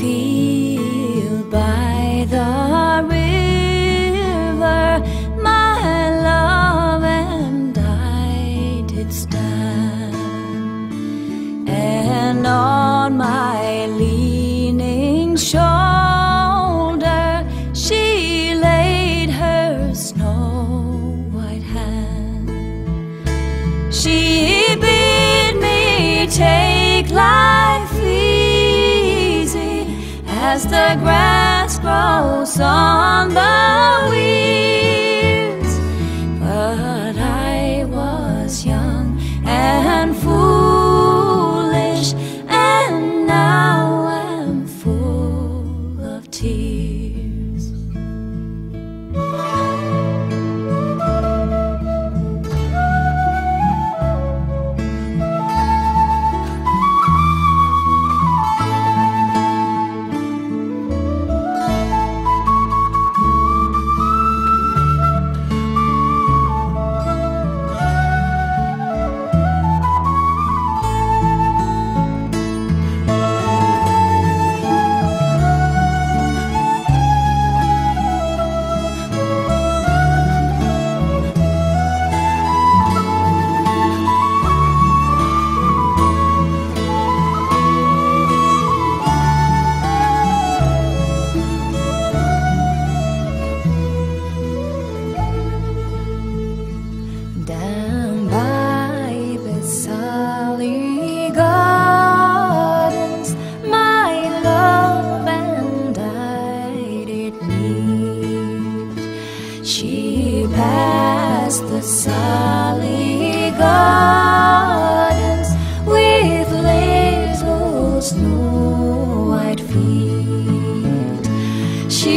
field by the river, my love and I did stand, and on my leaning shoulder she laid her snow white hand. She bid me take life easy as the grass grows on the weeds, but I was young and foolish, and now am full of tears. Down by the Soli gardens, my love and I did meet. She passed the Soli gardens with little snow white feet. She